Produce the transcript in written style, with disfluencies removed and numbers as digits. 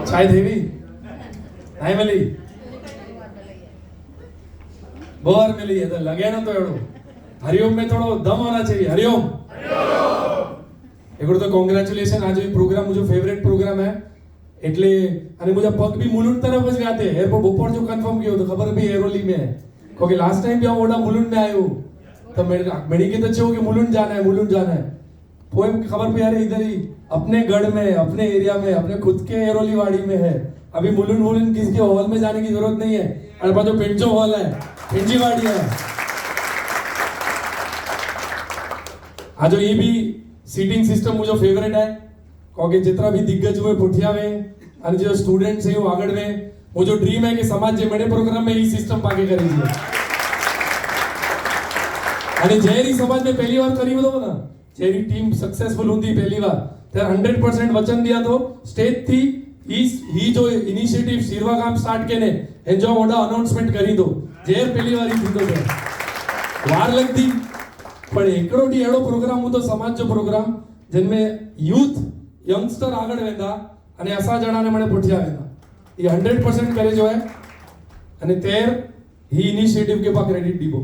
चाय देवी नहीं मिली बोर मिली है तो लगे ना तो एड़ो हरिओम में थोड़ा दम होना चाहिए हरिओम एक तो कांग्रेचुलेशन आज ये प्रोग्राम मुझे फेवरेट प्रोग्राम है એટલે અને मुझे पग भी मुलुंड तरफ જ गाते हैं एयरपोर्ट बपोर जो कंफर्म किया तो खबर भी एरोली में है क्योंकि लास्ट टाइम भी हम ओडा मुलुंड में आयो तो मेरी की तो चाहिए कि मुलुंड जाना है पोएम की खबर पे यार इधर ही अपने गढ़ में अपने एरिया में अपने खुद के एरोली वाड़ी में है अभी मुलुंड किसी के हॉल में जाने की जरूरत नहीं है और पाछो पेंचो हॉल है पेंजी वाड़ी है आज ये भी सीटिंग सिस्टम मुझे फेवरेट है क्योंकि जितना भी दिग्गज हुए पुठिया में और जो स्टूडेंट्स है वो आगड़ में मुझे ड्रीम है कि समाज जे मेरे प्रोग्राम में ये सिस्टम पाके करी है અને જેરી સમાજ में पहली बार करी हो ना જેરી टीम सक्सेसफुल होती पहली बार ત્યારે 100% वचन दिया तो स्टेज थी ही जो इनिशिएटिव सिरवा काम स्टार्ट के ने जो मोटा अनाउंसमेंट करी दो जेर पहली बार ही थी तो वार लगती पर एकड़ो डी एड़ो प्रोग्राम हो तो समाज जो प्रोग्राम जिनमें यूथ यंगस्टर આગળ વેંદા અને અસા જણાને મને પૂછ્યા વેંદા એ 100% કરે જો હે અને તેર ही इनिशिएटिव के पा क्रेडिट दीबो